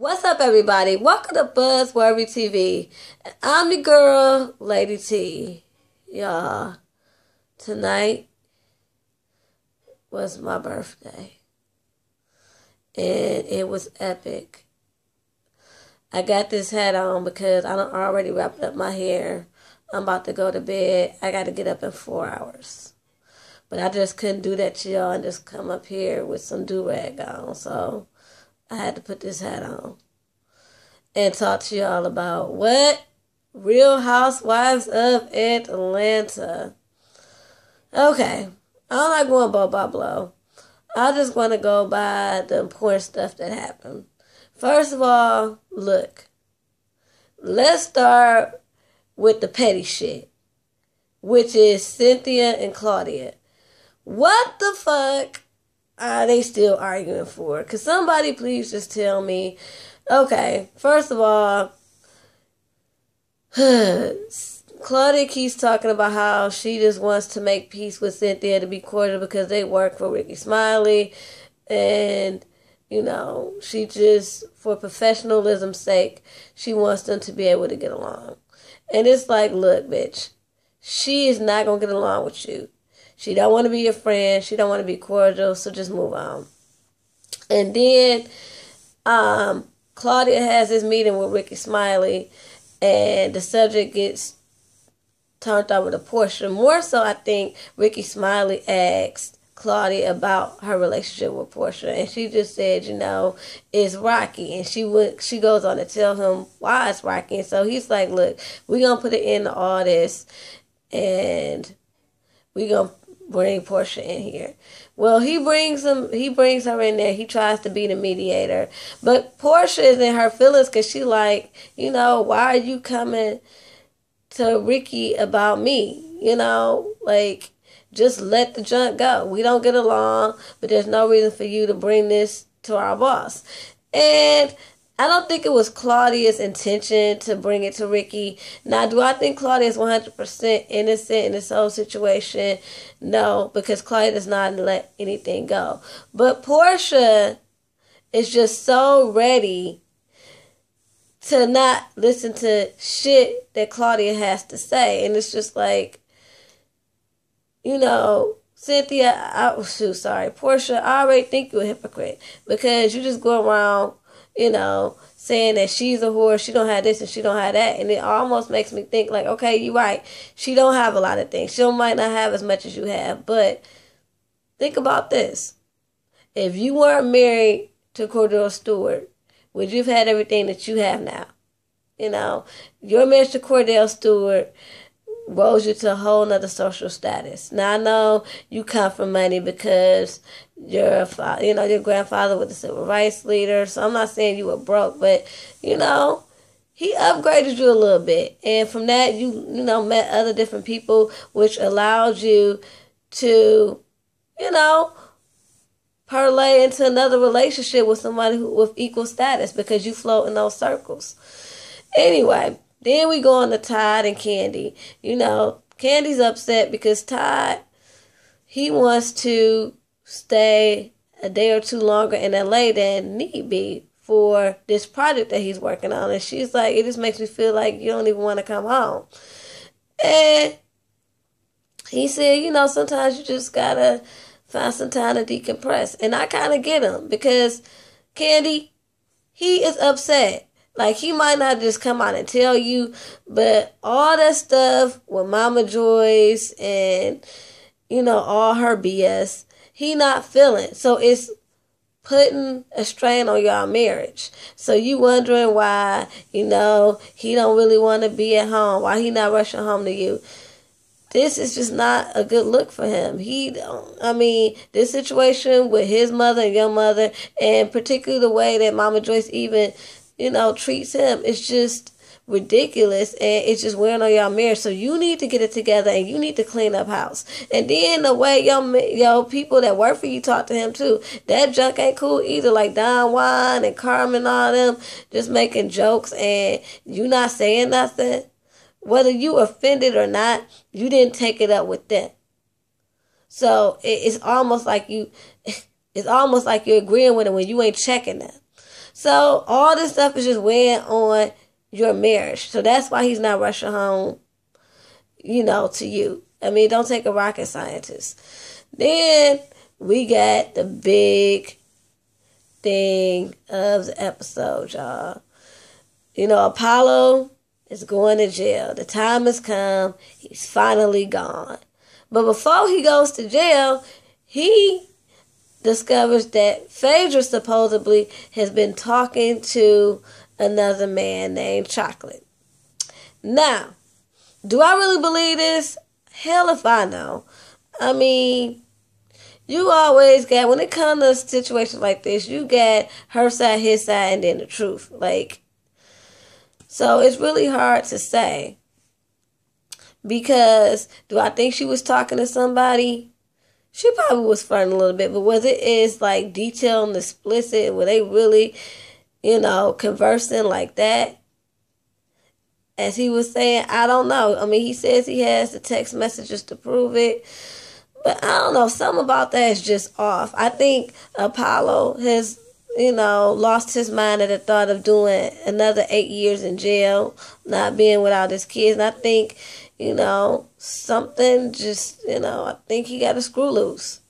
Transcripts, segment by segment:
What's up, everybody? Welcome to Buzzworthy TV. I'm the girl, Lady T. Y'all, tonight was my birthday, and it was epic. I got this hat on because I done already wrapped up my hair. I'm about to go to bed. I got to get up in 4 hours. But I just couldn't do that to y'all and just come up here with some do-rag on. So I had to put this hat on and talk to y'all about what? Real Housewives of Atlanta. Okay, I'm not going blow by blow. I just want to go by the important stuff that happened. First of all, look. Let's start with the petty shit, which is Cynthia and Claudia. What the fuck are they still arguing for? Could somebody please just tell me? Okay, first of all, Claudia keeps talking about how she just wants to make peace with Cynthia to be cordial because they work for Ricky Smiley. And, you know, she just, for professionalism's sake, she wants them to be able to get along. And it's like, look, bitch, she is not going to get along with you. She don't want to be your friend. She don't want to be cordial, so just move on. And then Claudia has this meeting with Ricky Smiley, and the subject gets turned over to Portia. More so, I think Ricky Smiley asked Claudia about her relationship with Portia, and she just said, you know, it's rocky, and she goes on to tell him why it's rocky. And so he's like, look, we're gonna put an end to all this, and we're gonna bring Portia in here. Well, he brings her in there. He tries to be the mediator, but Portia is in her feelings because she like, you know, why are you coming to Ricky about me? You know, like, just let the junk go. We don't get along, but there's no reason for you to bring this to our boss. And I don't think it was Claudia's intention to bring it to Ricky. Now, do I think Claudia is 100% innocent in this whole situation? No, because Claudia does not let anything go. But Portia is just so ready to not listen to shit that Claudia has to say. And it's just like, you know, Cynthia, Portia, I already think you're a hypocrite because you just go around, you know, saying that she's a whore, she don't have this and she don't have that. And it almost makes me think like, okay, you're right. She don't have a lot of things. She might not have as much as you have. But think about this. If you weren't married to Cordell Stewart, would you have had everything that you have now? You know, your marriage to Cordell Stewart rose you to a whole nother social status. Now, I know you come from money because your grandfather was a civil rights leader, so I'm not saying you were broke, but, you know, he upgraded you a little bit. And from that, you know, met other different people, which allowed you to, you know, parlay into another relationship with somebody with equal status because you float in those circles. Anyway, then we go on to Todd and Candy. You know, Candy's upset because Todd, he wants to stay a day or two longer in LA than need be for this project that he's working on. And she's like, it just makes me feel like you don't even want to come home. And he said, you know, sometimes you just gotta find some time to decompress. And I kind of get him because Candy, he is upset. Like, he might not just come out and tell you, but all that stuff with Mama Joyce and, you know, all her BS, he not feeling. So it's putting a strain on y'all marriage. So you wondering why, you know, he don't really want to be at home, why he not rushing home to you. This is just not a good look for him. This situation with his mother and your mother, and particularly the way that Mama Joyce even, you know, treats him, it's just ridiculous, and it's just wearing on y'all marriage. So you need to get it together, and you need to clean up house. And then the way your people that work for you talk to him too, that junk ain't cool either. Like Don Juan and Carmen, all them just making jokes, and you not saying nothing. Whether you offended or not, you didn't take it up with them. So it's almost like you're agreeing with them when you ain't checking them. So all this stuff is just weighing on your marriage. So that's why he's not rushing home, to you. I mean, don't take a rocket scientist. Then we got the big thing of the episode, y'all. Apollo is going to jail. The time has come. He's finally gone. But before he goes to jail, he discovers that Phaedra supposedly has been talking to another man named Chocolate. Now, do I really believe this? Hell if I know. I mean, you always got, when it comes to situations like this, you got her side, his side, and then the truth. So it's really hard to say. Because, do I think she was talking to somebody? She probably was flirting a little bit, but was it as detailed and explicit? Were they really, conversing like that? As he was saying, I don't know. I mean, he says he has the text messages to prove it. But I don't know. Something about that is just off. I think Apollo has, lost his mind at the thought of doing another 8 years in jail, not being without his kids. And I think, something just, I think he got a screw loose.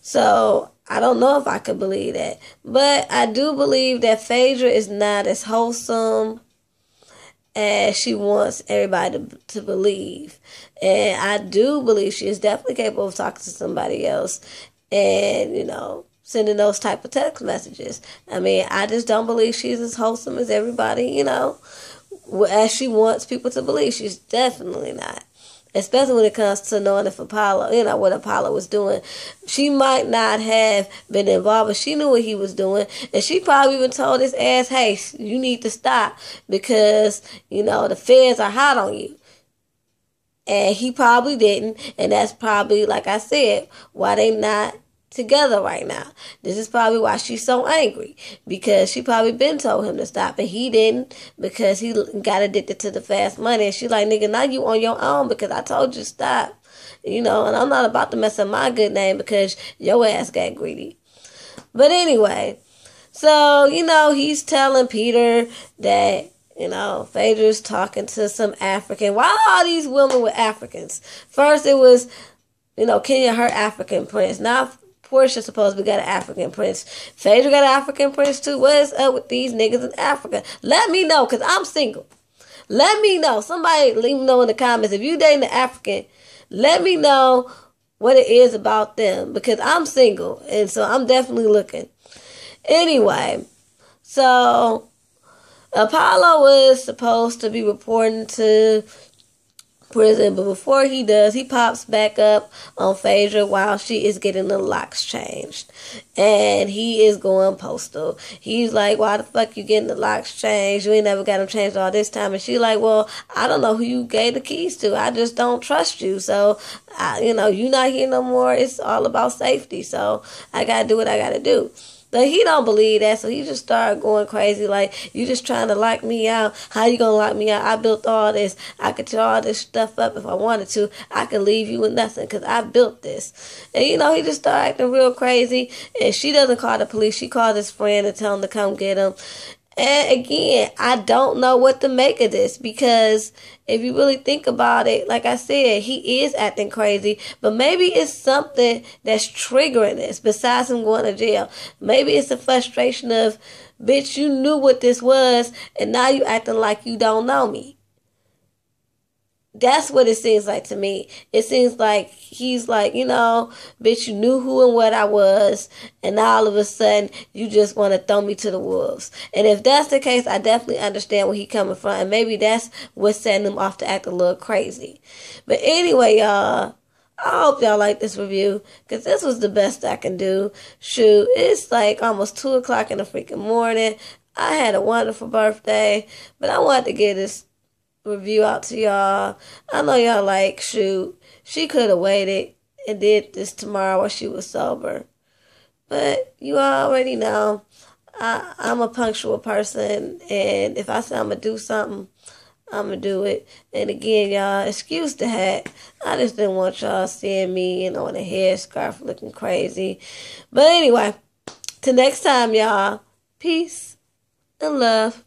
So I don't know if I could believe that. But I do believe that Phaedra is not as wholesome as she wants everybody to believe. And I do believe she is definitely capable of talking to somebody else and, sending those type of text messages. I mean, I just don't believe she's as wholesome as everybody, as she wants people to believe. She's definitely not. Especially when it comes to knowing if Apollo, what Apollo was doing. She might not have been involved, but she knew what he was doing. And she probably even told his ass, hey, you need to stop because, the feds are hot on you. And he probably didn't. And that's probably, like I said, why they not together right now. This is probably why she's so angry, because she probably been told him to stop and he didn't, because he got addicted to the fast money. And she like, nigga, now you on your own because I told you to stop, and I'm not about to mess up my good name because your ass got greedy. But anyway, so he's telling Peter that Phaedra's talking to some African. Why are all these women with Africans? First it was Kenya, her African prince. Now Portia supposed to got an African prince. Phaedra got an African prince too. What is up with these niggas in Africa? Let me know, because I'm single. Let me know. Somebody let me know in the comments. If you dating an African, let me know what it is about them, because I'm single. And so I'm definitely looking. Anyway, so Apollo was supposed to be reporting to prison, but before he does, he pops back up on Phaedra while she is getting the locks changed, and he is going postal. He's like, why the fuck you getting the locks changed? You ain't never got them changed all this time. And she like, well, I don't know who you gave the keys to. I just don't trust you. So you not here no more. It's all about safety. So I gotta do what I gotta do. But he don't believe that, so he just started going crazy, like, you just trying to lock me out. How you gonna lock me out? I built all this. I could tear all this stuff up if I wanted to. I could leave you with nothing because I built this. And, he just started acting real crazy. And she doesn't call the police. She called his friend and tell him to come get him. And again, I don't know what to make of this, because if you really think about it, like I said, he is acting crazy, but maybe it's something that's triggering this besides him going to jail. Maybe it's a frustration of, bitch, you knew what this was and now you acting like you don't know me. That's what it seems like to me. It seems like he's like, bitch, you knew who and what I was, and now all of a sudden you just want to throw me to the wolves. And if that's the case, I definitely understand where he's coming from, and maybe that's what's setting him off to act a little crazy. But anyway, y'all, I hope y'all like this review, because this was the best I can do. Shoot, it's like almost 2 o'clock in the freaking morning. I had a wonderful birthday, but I wanted to get this review out to y'all. I know y'all like, shoot, she could have waited and did this tomorrow while she was sober. But you already know, I'm a punctual person, and if I say I'm going to do something, I'm going to do it. And again, y'all, excuse the hat. I just didn't want y'all seeing me, in a headscarf looking crazy. But anyway, till next time, y'all. Peace. and love.